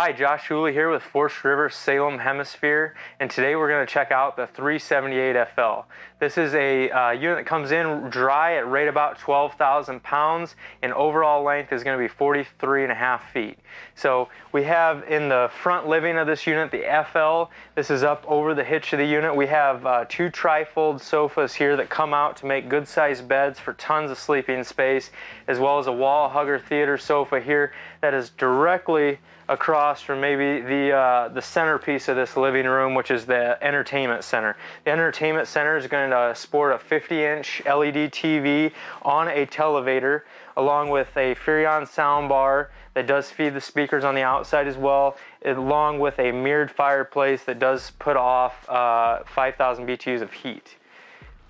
Hi, Josh Hooley here with Forest River Salem Hemisphere, and today we're going to check out the 378FL. This is a unit that comes in dry at right about 12,000 pounds, and overall length is going to be 43.5 feet. So we have in the front living of this unit the FL. This is up over the hitch of the unit. We have two tri-fold sofas here that come out to make good sized beds for tons of sleeping space, as well as a wall hugger theater sofa here that is directly across from maybe the centerpiece of this living room, which is the entertainment center. The entertainment center is going to sport a 50-inch LED TV on a televator, along with a Furrion sound bar that does feed the speakers on the outside as well, along with a mirrored fireplace that does put off 5,000 BTUs of heat.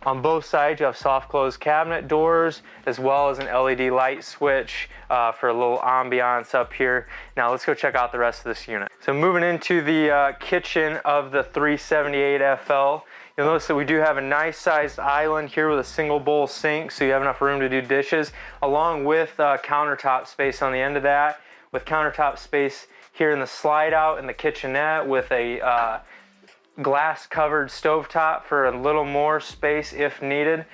On both sides you have soft close cabinet doors, as well as an LED light switch for a little ambiance up here. Now let's go check out the rest of this unit. So moving into the kitchen of the 378FL, you'll notice that we do have a nice sized island here with a single bowl sink, so you have enough room to do dishes, along with countertop space on the end of that, with countertop space here in the slide out in the kitchenette with a glass covered stovetop for a little more space if needed.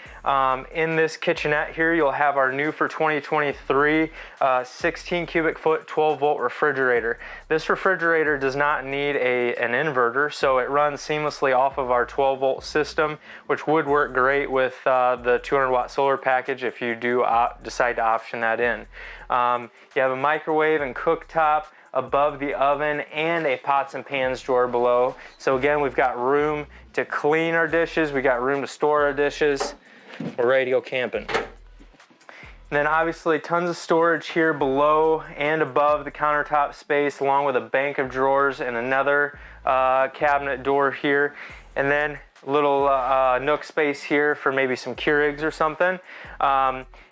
In this kitchenette here you'll have our new for 2023 16 cubic foot 12 volt refrigerator. This refrigerator does not need an inverter, so it runs seamlessly off of our 12 volt system, which would work great with the 200 watt solar package if you do decide to option that in. You have a microwave and cooktop above the oven and a pots and pans drawer below. So again, we've got room to clean our dishes, we got room to store our dishes. We're ready to go camping. And then obviously tons of storage here below and above the countertop space, along with a bank of drawers and another cabinet door here. And then a little nook space here for maybe some Keurigs or something.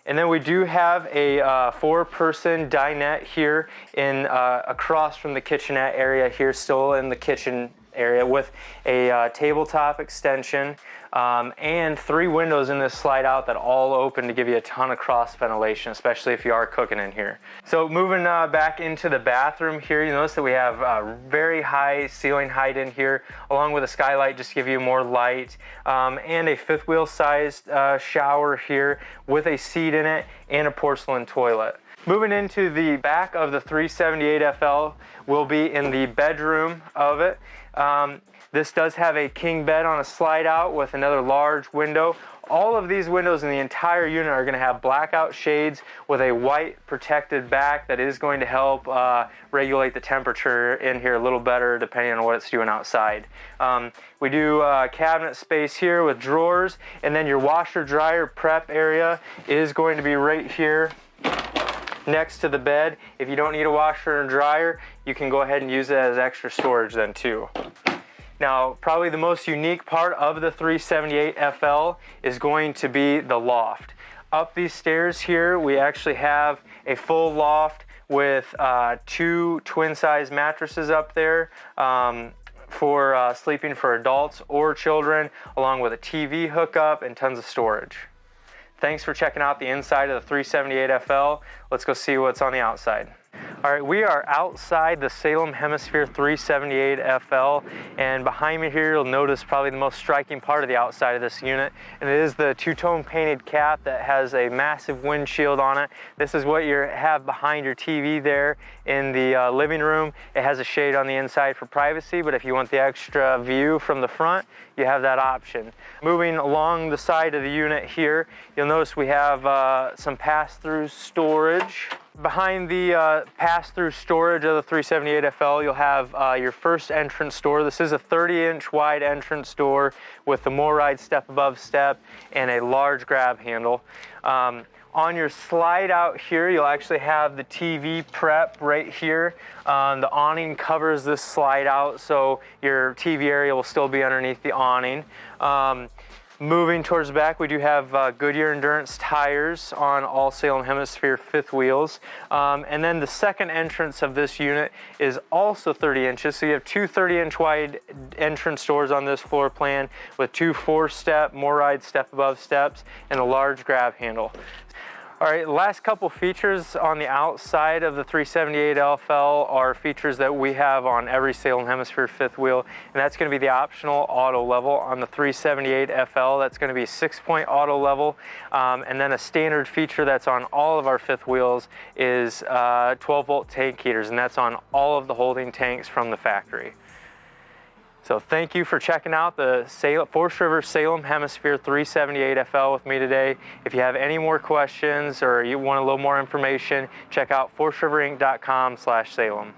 And then we do have a 4-person dinette here in across from the kitchenette area here, still in the kitchen area, with a tabletop extension and 3 windows in this slide out that all open to give you a ton of cross ventilation, especially if you are cooking in here. So moving back into the bathroom here, you notice that we have very high ceiling height in here, along with a skylight just to give you more light, and a 5th wheel sized shower here with a seat in it and a porcelain toilet. Moving into the back of the 378FL, will be in the bedroom of it. This does have a king bed on a slide out with another large window. All of these windows in the entire unit are going to have blackout shades with a white protected back that is going to help regulate the temperature in here a little better depending on what it's doing outside. We do cabinet space here with drawers, and then your washer dryer prep area is going to be right here next to the bed. If you don't need a washer and dryer, you can go ahead and use it as extra storage then too. Now, probably the most unique part of the 378FL is going to be the loft. Up these stairs here, we actually have a full loft with 2 twin-size mattresses up there for sleeping for adults or children, along with a TV hookup and tons of storage. Thanks for checking out the inside of the 378FL. Let's go see what's on the outside. All right, we are outside the Salem Hemisphere 378FL, and behind me here you'll notice probably the most striking part of the outside of this unit, and it is the 2-tone painted cap that has a massive windshield on it. This is what you have behind your TV there in the living room. It has a shade on the inside for privacy, but if you want the extra view from the front, you have that option. Moving along the side of the unit here, you'll notice we have some pass-through storage. Behind the pass-through storage of the 378FL, you'll have your first entrance door. This is a 30-inch wide entrance door with the MORryde step above step and a large grab handle. On your slide out here, you'll actually have the TV prep right here. The awning covers this slide out, so your TV area will still be underneath the awning. Moving towards the back, we do have Goodyear Endurance tires on all Salem Hemisphere 5th wheels. And then the second entrance of this unit is also 30 inches. So you have 2 30-inch wide entrance doors on this floor plan with 2 4-step MORryde step above steps and a large grab handle. All right, last couple features on the outside of the 378 LFL are features that we have on every Salem Hemisphere fifth wheel, and that's going to be the optional auto level. On the 378 FL, that's going to be 6-point auto level, and then a standard feature that's on all of our fifth wheels is 12-volt tank heaters, and that's on all of the holding tanks from the factory. So thank you for checking out the Forest River Salem Hemisphere 378 FL with me today. If you have any more questions or you want a little more information, check out forestriverinc.com/Salem.